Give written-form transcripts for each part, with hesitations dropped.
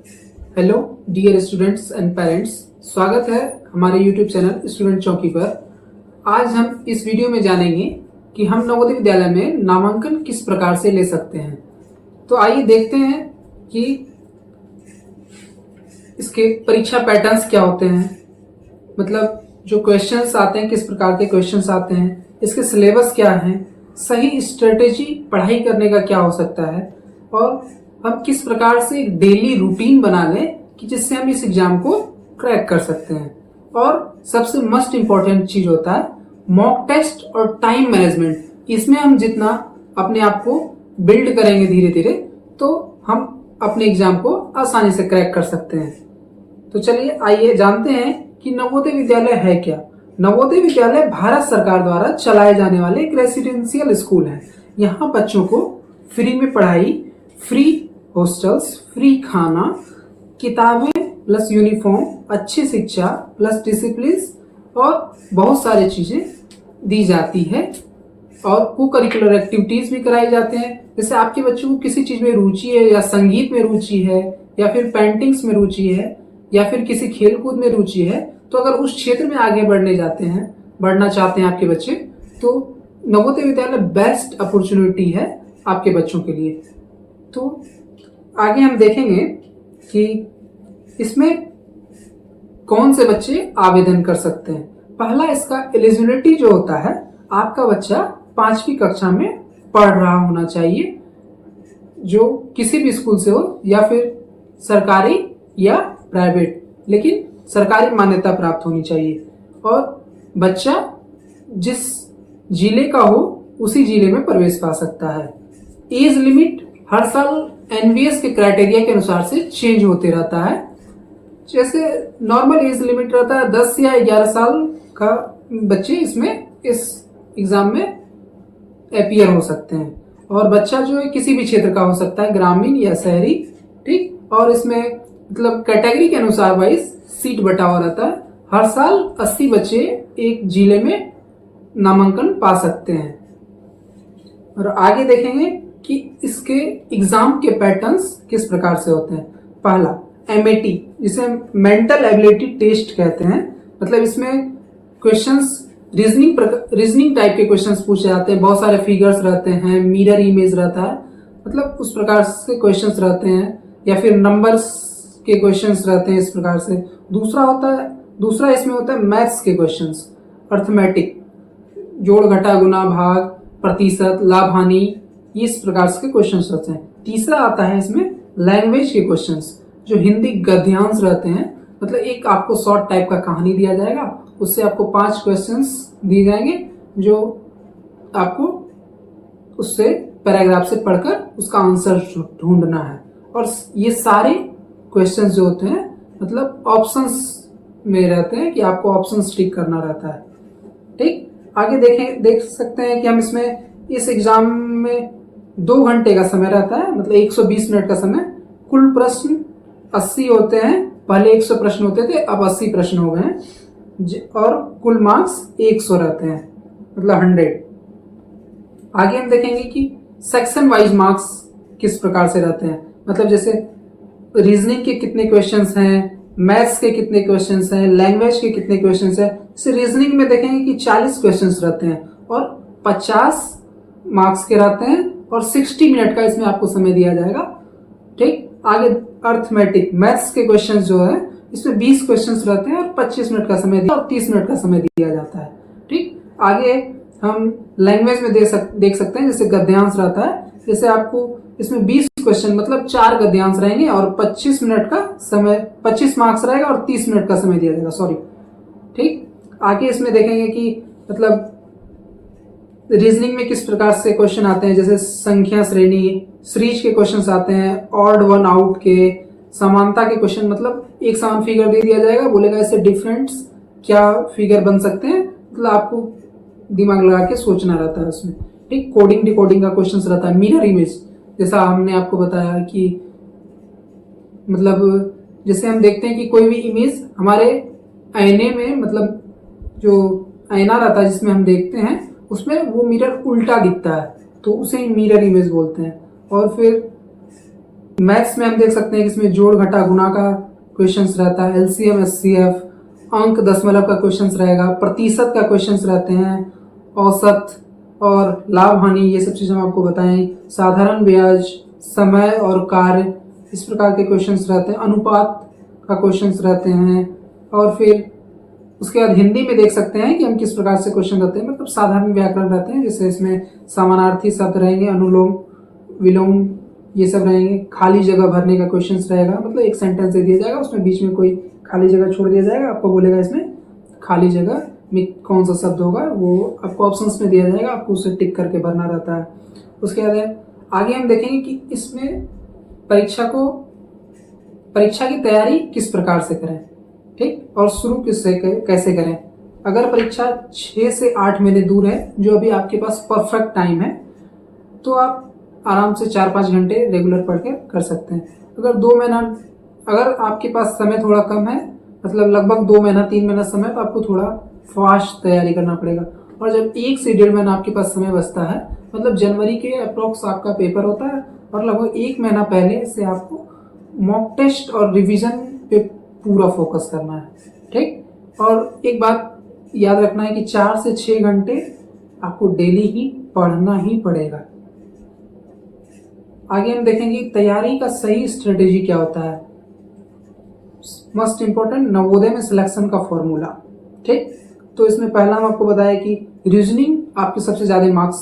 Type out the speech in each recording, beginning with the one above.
Hello dear students and parents, स्वागत है हमारे यूट्यूब चैनल स्टूडेंट चौकी पर। आज हम इस वीडियो में जानेंगे कि हम नवोदय विद्यालय में नामांकन किस प्रकार से ले सकते हैं। तो आइए देखते हैं कि इसके परीक्षा पैटर्न्स क्या होते हैं, मतलब जो क्वेश्चंस आते हैं किस प्रकार के क्वेश्चंस आते हैं, इसके सिलेबस क्या है, सही स्ट्रेटेजी पढ़ाई करने का क्या हो सकता है और हम किस प्रकार से एक डेली रूटीन बना लें कि जिससे हम इस एग्जाम को क्रैक कर सकते हैं। और सबसे मोस्ट इम्पोर्टेंट चीज होता है मॉक टेस्ट और टाइम मैनेजमेंट। इसमें हम जितना अपने आप को बिल्ड करेंगे धीरे धीरे तो हम अपने एग्जाम को आसानी से क्रैक कर सकते हैं। तो चलिए आइए जानते हैं कि नवोदय विद्यालय है क्या। नवोदय विद्यालय भारत सरकार द्वारा चलाए जाने वाले एक रेसिडेंशियल स्कूल है। यहाँ बच्चों को फ्री में पढ़ाई, फ्री हॉस्टल्स, फ्री खाना, किताबें प्लस यूनिफॉर्म, अच्छी शिक्षा प्लस डिसिप्लिन और बहुत सारी चीजें दी जाती है और को करिकुलर एक्टिविटीज भी कराई जाते हैं। जैसे आपके बच्चों को किसी चीज में रुचि है या संगीत में रुचि है या फिर पेंटिंग्स में रुचि है या फिर किसी खेल कूद में रुचि है, तो अगर उस क्षेत्र में आगे बढ़ना चाहते हैं आपके बच्चे, तो नवोदय विद्यालय बेस्ट अपॉर्चुनिटी है आपके बच्चों के लिए। तो आगे हम देखेंगे कि इसमें कौन से बच्चे आवेदन कर सकते हैं। पहला इसका एलिजिबिलिटी जो होता है, आपका बच्चा 5वीं कक्षा में पढ़ रहा होना चाहिए, जो किसी भी स्कूल से हो या फिर सरकारी या प्राइवेट, लेकिन सरकारी मान्यता प्राप्त होनी चाहिए। और बच्चा जिस जिले का हो उसी जिले में प्रवेश पा सकता है। एज लिमिट हर साल एनवीएस के क्राइटेरिया के अनुसार से चेंज होते रहता है। जैसे नॉर्मल एज लिमिट रहता है 10 या 11 साल का बच्चे इसमें इस एग्जाम में अपीयर हो सकते हैं। और बच्चा जो है किसी भी क्षेत्र का हो सकता है, ग्रामीण या शहरी, ठीक। और इसमें मतलब कैटेगरी के अनुसार वाइज सीट बटा हुआ रहता है। हर साल 80 बच्चे एक जिले में नामांकन पा सकते हैं। और आगे देखेंगे कि इसके एग्जाम के पैटर्न्स किस प्रकार से होते हैं। पहला एमएटी, जिसे मेंटल एबिलिटी टेस्ट कहते हैं, मतलब इसमें क्वेश्चंस रीजनिंग टाइप के क्वेश्चंस पूछे जाते हैं। बहुत सारे फिगर्स रहते हैं, मिरर इमेज रहता है, मतलब उस प्रकार से क्वेश्चंस रहते हैं, या फिर नंबर्स के क्वेश्चंस रहते हैं इस प्रकार से। दूसरा इसमें होता है मैथ्स के क्वेश्चंस, अर्थमेटिक, जोड़ घटा गुना भाग, प्रतिशत, लाभ हानि, इस प्रकार के क्वेश्चंस रहते हैं। तीसरा आता है इसमें लैंग्वेज के क्वेश्चंस, जो हिंदी गद्यांश रहते हैं, मतलब एक आपको शॉर्ट टाइप का कहानी दिया जाएगा, उससे आपको 5 क्वेश्चंस दिए जाएंगे, जो आपको उससे पैराग्राफ से पढ़कर उसका आंसर ढूंढना है। और ये सारे क्वेश्चंस जो होते हैं मतलब ऑप्शंस में रहते हैं कि आपको ऑप्शंस टिक करना रहता है, ठीक। आगे देख सकते हैं कि हम इसमें इस एग्जाम में 2 घंटे का समय रहता है, मतलब 120 मिनट का समय। कुल प्रश्न 80 होते हैं, पहले 100 प्रश्न होते थे, अब 80 प्रश्न हो गए हैं। और कुल मार्क्स 100 रहते हैं, मतलब 100। आगे हम देखेंगे कि सेक्शन वाइज मार्क्स किस प्रकार से रहते हैं, मतलब जैसे रीजनिंग के कितने क्वेश्चंस हैं, मैथ्स के कितने क्वेश्चंस हैं, लैंग्वेज के कितने क्वेश्चंस हैं। जैसे रीजनिंग में देखेंगे कि 40 क्वेश्चंस रहते हैं और 50 मार्क्स के रहते हैं और 60 मिनट का इसमें आपको समय दिया जाएगा, ठीक। आगे अर्थमेटिक, मैथ्स के क्वेश्चंस जो है इसमें 20 क्वेश्चंस रहते हैं और 25 मिनट का समय और 30 मिनट का समय दिया जाता है, ठीक। आगे हम लैंग्वेज में देख सकते हैं, जैसे गद्यांश रहता है, जैसे आपको इसमें 20 क्वेश्चन मतलब 4 गद्यांश रहेंगे और 25 मिनट का समय, 25 मार्क्स रहेगा और 30 मिनट का समय दिया जाएगा, सॉरी, ठीक। आगे इसमें देखेंगे कि मतलब रीजनिंग में किस प्रकार से क्वेश्चन आते हैं, जैसे संख्या श्रेणी, सीरीज के क्वेश्चंस आते हैं, ऑड वन आउट के, समानता के क्वेश्चन, मतलब एक समान फिगर दे दिया जाएगा, बोलेगा इससे डिफरेंट क्या फिगर बन सकते हैं, मतलब आपको दिमाग लगा के सोचना रहता है उसमें, ठीक। कोडिंग डिकोडिंग का क्वेश्चन रहता है। मिरर इमेज, जैसा हमने आपको बताया कि मतलब जैसे हम देखते हैं कि कोई भी इमेज हमारे आईने में, मतलब जो आईना रहता है जिसमें हम देखते हैं, उसमें वो मिरर उल्टा दिखता है, तो उसे मिरर इमेज बोलते हैं। और फिर मैथ्स में हम देख सकते हैं कि इसमें जोड़ घटा गुणा का क्वेश्चंस रहता है, एलसीएम एचसीएफ, अंक दशमलव का क्वेश्चंस रहेगा, प्रतिशत का क्वेश्चंस रहते हैं, औसत और लाभ हानि, ये सब चीजें हम आपको बताएं, साधारण ब्याज, समय और कार्य, इस प्रकार के क्वेश्चंस रहते हैं, अनुपात का क्वेश्चंस रहते हैं। और फिर उसके बाद हिंदी में देख सकते हैं कि हम किस प्रकार से क्वेश्चन रहते हैं, मतलब साधारण व्याकरण रहते हैं, जैसे इसमें समानार्थी शब्द रहेंगे, अनुलोम विलोम ये सब रहेंगे, खाली जगह भरने का क्वेश्चंस रहेगा, मतलब एक सेंटेंस दे दिया जाएगा, उसमें बीच में कोई खाली जगह छोड़ दिया जाएगा, आपको बोलेगा इसमें खाली जगह में कौन सा शब्द होगा, वो आपको ऑप्शंस में दिया जाएगा, आपको उसे टिक करके भरना रहता है। उसके बाद आगे हम देखेंगे कि इसमें परीक्षा की तैयारी किस प्रकार से करें, ठीक, और शुरू कैसे करें। अगर परीक्षा 6 से 8 महीने दूर है, जो अभी आपके पास परफेक्ट टाइम है, तो आप आराम से 4-5 घंटे रेगुलर पढ़ के कर सकते हैं। अगर 2 महीना, अगर आपके पास समय थोड़ा कम है, मतलब लगभग 2 महीना 3 महीना समय, तो आपको थोड़ा फास्ट तैयारी करना पड़ेगा। और जब 1 से 1.5 महीना आपके पास समय बचता है, मतलब जनवरी के अप्रोक्स आपका पेपर होता है, और लगभग 1 महीना पहले से आपको मॉक टेस्ट और रिवीजन पे पूरा फोकस करना है, ठीक। और एक बात याद रखना है कि 4 से 6 घंटे आपको डेली ही पढ़ना ही पड़ेगा। आगे हम देखेंगे तैयारी का सही स्ट्रेटेजी क्या होता है। मोस्ट इंपॉर्टेंट, नवोदय में सिलेक्शन का फॉर्मूला, ठीक। तो इसमें पहला हम आपको बताया कि रीजनिंग आपके सबसे ज्यादा मार्क्स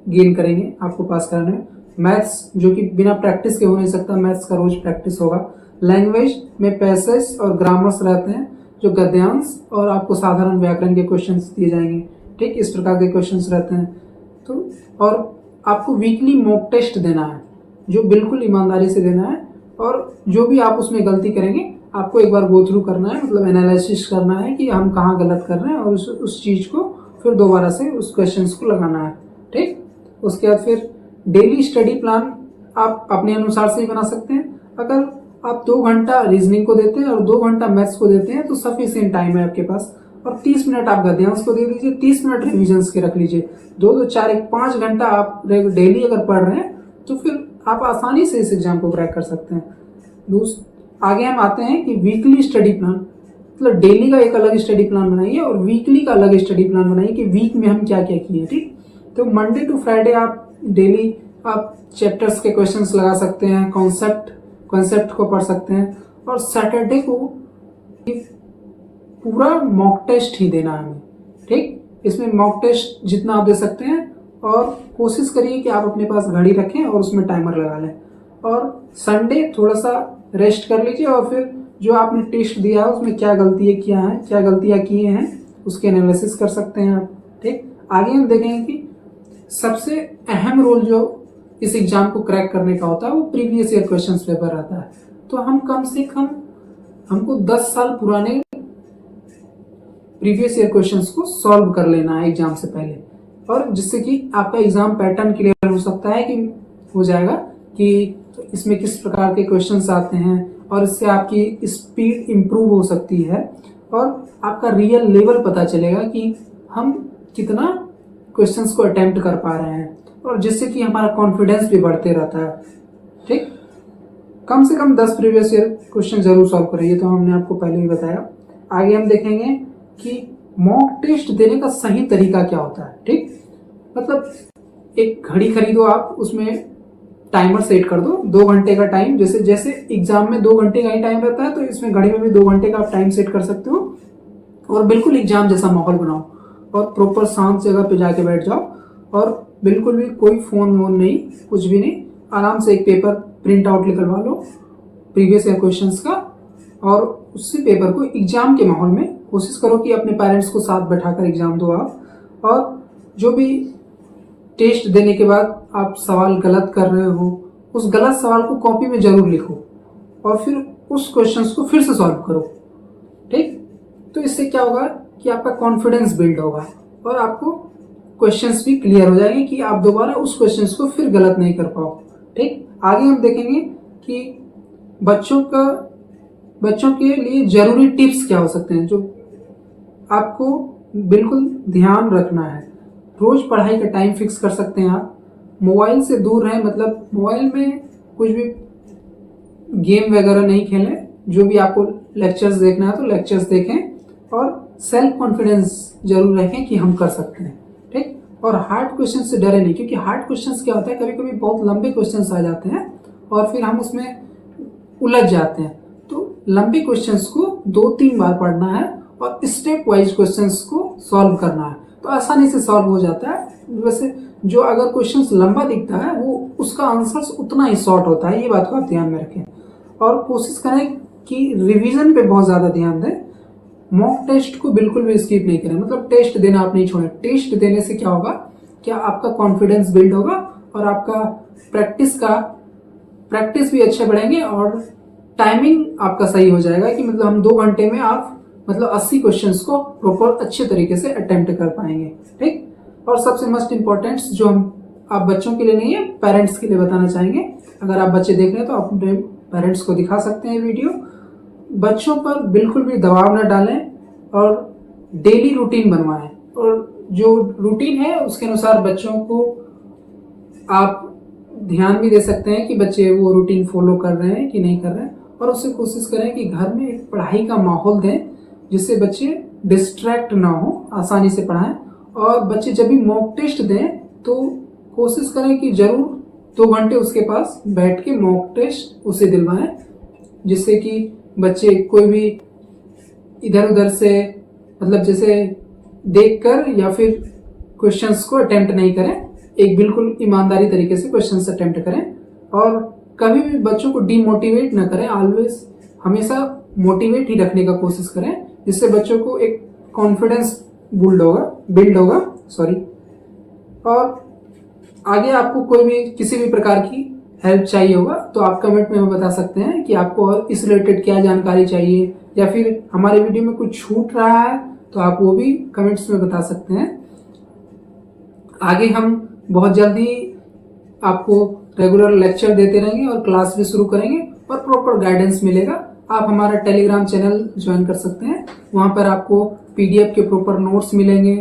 गेन करेंगे आपको पास करने में। मैथ्स जो कि बिना प्रैक्टिस के हो नहीं सकता, मैथ्स का रोज प्रैक्टिस होगा। लैंग्वेज में पैसेज और ग्रामर्स रहते हैं, जो गद्यांश और आपको साधारण व्याकरण के क्वेश्चंस दिए जाएंगे, ठीक, इस प्रकार के क्वेश्चंस रहते हैं। तो और आपको वीकली मॉक टेस्ट देना है, जो बिल्कुल ईमानदारी से देना है, और जो भी आप उसमें गलती करेंगे आपको एक बार गो थ्रू करना है, मतलब एनालिसिस करना है कि हम कहाँ गलत कर रहे हैं, और उस चीज को फिर दोबारा से उस क्वेश्चंस को लगाना है, ठीक। उसके बाद फिर डेली स्टडी प्लान आप अपने अनुसार से ही बना सकते हैं। अगर आप 2 घंटा रीजनिंग को देते हैं और 2 घंटा मैथ्स को देते हैं, तो सफिशिएंट टाइम है आपके पास। और 30 मिनट आप गद्यांश को दे दीजिए, 30 मिनट रिविजन्स के रख लीजिए, 2 4 1 5 घंटा आप डेली अगर पढ़ रहे हैं, तो फिर आप आसानी से इस एग्जाम को क्रैक कर सकते हैं। आगे हम आते हैं कि वीकली स्टडी प्लान, मतलब डेली का एक अलग स्टडी प्लान बनाइए और वीकली का अलग स्टडी प्लान बनाइए कि वीक में हम क्या क्या किए, ठीक। तो मंडे टू फ्राइडे आप डेली आप चैप्टर्स के क्वेश्चंस लगा सकते हैं, कॉन्सेप्ट को पढ़ सकते हैं, और सैटरडे को पूरा मॉक टेस्ट ही देना है हमें, ठीक। इसमें मॉक टेस्ट जितना आप दे सकते हैं, और कोशिश करिए कि आप अपने पास घड़ी रखें और उसमें टाइमर लगा लें। और संडे थोड़ा सा रेस्ट कर लीजिए, और फिर जो आपने टेस्ट दिया है उसमें क्या गलतियां किए हैं उसके एनालिसिस कर सकते हैं आप, ठीक। आगे हम देखेंगे कि सबसे अहम रोल जो इस एग्जाम को क्रैक करने का होता है, वो प्रीवियस ईयर क्वेश्चंस पेपर आता है। तो हम कम से कम हमको 10 साल पुराने प्रीवियस ईयर क्वेश्चंस को सॉल्व कर लेना है एग्जाम से पहले, और जिससे कि आपका एग्जाम पैटर्न क्लियर हो सकता है, कि हो जाएगा कि इसमें किस प्रकार के क्वेश्चंस आते हैं, और इससे आपकी स्पीड इंप्रूव हो सकती है, और आपका रियल लेवल पता चलेगा कि हम कितना क्वेश्चंस को अटेम्प्ट कर पा रहे हैं, और जिससे कि हमारा कॉन्फिडेंस भी बढ़ते रहता है, ठीक। कम से कम 10 प्रीवियस ईयर क्वेश्चन जरूर सॉल्व करें, ये तो हमने आपको पहले ही बताया। आगे हम देखेंगे कि मॉक टेस्ट देने का सही तरीका क्या होता है, ठीक। मतलब एक घड़ी खरीदो आप, उसमें टाइमर सेट कर दो 2 घंटे का टाइम, जैसे एग्जाम में 2 घंटे का ही टाइम रहता है, तो इसमें घड़ी में भी 2 घंटे का आप टाइम सेट कर सकते हो, और बिल्कुल एग्जाम जैसा माहौल बनाओ, और प्रॉपर शांत जगह पे जाके बैठ जाओ, और बिल्कुल भी कोई फोन वोन नहीं, कुछ भी नहीं, आराम से एक पेपर प्रिंट आउट निकलवा लो प्रीवियस ईयर क्वेश्चंस का, और उसी पेपर को एग्जाम के माहौल में कोशिश करो कि अपने पेरेंट्स को साथ बैठाकर एग्जाम दो आप, और जो भी टेस्ट देने के बाद आप सवाल गलत कर रहे हो, उस गलत सवाल को कॉपी में जरूर लिखो, और फिर उस क्वेश्चंस को फिर से सॉल्व करो, ठीक। तो इससे क्या होगा कि आपका कॉन्फिडेंस बिल्ड होगा, और आपको क्वेश्चंस भी क्लियर हो जाएंगे कि आप दोबारा उस क्वेश्चंस को फिर गलत नहीं कर पाओ, ठीक। आगे हम देखेंगे कि बच्चों के लिए जरूरी टिप्स क्या हो सकते हैं, जो आपको बिल्कुल ध्यान रखना है। रोज पढ़ाई का टाइम फिक्स कर सकते हैं आप, मोबाइल से दूर रहें, मतलब मोबाइल में कुछ भी गेम वगैरह नहीं खेलें। जो भी आपको लेक्चर्स देखना है तो लेक्चर्स देखें और सेल्फ कॉन्फिडेंस जरूर रखें कि हम कर सकते हैं, ठीक। और हार्ड क्वेश्चन से डरे नहीं, क्योंकि हार्ड क्वेश्चंस क्या होता है, कभी कभी बहुत लंबे क्वेश्चंस आ जाते हैं और फिर हम उसमें उलझ जाते हैं। तो लंबे क्वेश्चंस को 2-3 बार पढ़ना है और स्टेप वाइज क्वेश्चंस को सॉल्व करना है, तो आसानी से सॉल्व हो जाता है। वैसे जो अगर क्वेश्चंस लंबा दिखता है वो उसका आंसर उतना ही शॉर्ट होता है, ये बात को आप ध्यान में रखें। और कोशिश करें कि रिवीजन पे बहुत ज्यादा ध्यान दें। मॉक टेस्ट को बिल्कुल भी स्किप नहीं करें, मतलब टेस्ट देना आप नहीं छोड़ें। टेस्ट देने से क्या होगा, क्या आपका कॉन्फिडेंस बिल्ड होगा और आपका प्रैक्टिस भी अच्छे बढ़ेंगे और टाइमिंग आपका सही हो जाएगा कि मतलब हम 2 घंटे में आप मतलब 80 क्वेश्चंस को प्रॉपर अच्छे तरीके से अटेम्प्ट कर पाएंगे, ठीक। और सबसे मोस्ट इम्पोर्टेंट जो हम आप बच्चों के लिए नहीं है, पेरेंट्स के लिए बताना चाहेंगे। अगर आप बच्चे देख रहे हैं तो आप अपने पेरेंट्स को दिखा सकते हैं वीडियो। बच्चों पर बिल्कुल भी दबाव न डालें और डेली रूटीन बनवाएं, और जो रूटीन है उसके अनुसार बच्चों को आप ध्यान भी दे सकते हैं कि बच्चे वो रूटीन फॉलो कर रहे हैं कि नहीं कर रहे हैं। और उससे कोशिश करें कि घर में एक पढ़ाई का माहौल दें जिससे बच्चे डिस्ट्रैक्ट ना हो, आसानी से पढ़ाएं। और बच्चे जब भी मॉक टेस्ट दें तो कोशिश करें कि जरूर 2 घंटे उसके पास बैठ के मॉक टेस्ट उसे दिलवाएं, जिससे कि बच्चे कोई भी इधर उधर से मतलब जैसे देखकर या फिर क्वेश्चंस को अटेम्प्ट नहीं करें। एक बिल्कुल ईमानदारी तरीके से क्वेश्चंस अटेम्प्ट करें और कभी भी बच्चों को डीमोटिवेट ना करें। ऑलवेज हमेशा मोटिवेट ही रखने का कोशिश करें, जिससे बच्चों को एक कॉन्फिडेंस बिल्ड होगा। और आगे आपको कोई भी किसी भी प्रकार की हेल्प चाहिए होगा तो आप कमेंट में हमें बता सकते हैं कि आपको और इस रिलेटेड क्या जानकारी चाहिए, या फिर हमारे वीडियो में कुछ छूट रहा है तो आप वो भी कमेंट्स में बता सकते हैं। आगे हम बहुत जल्दी आपको रेगुलर लेक्चर देते रहेंगे और क्लास भी शुरू करेंगे और प्रॉपर गाइडेंस मिलेगा। आप हमारा टेलीग्राम चैनल ज्वाइन कर सकते हैं, वहां पर आपको पीडीएफ के प्रॉपर नोट्स मिलेंगे,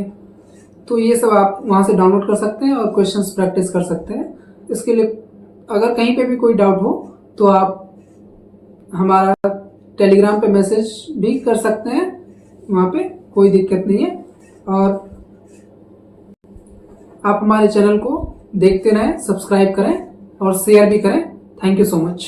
तो ये सब आप वहां से डाउनलोड कर सकते हैं और क्वेश्चंस प्रैक्टिस कर सकते हैं। इसके लिए अगर कहीं पे भी कोई डाउट हो तो आप हमारा टेलीग्राम पे मैसेज भी कर सकते हैं, वहां पे कोई दिक्कत नहीं है। और आप हमारे चैनल को देखते रहें, सब्सक्राइब करें और शेयर भी करें। Thank you so much.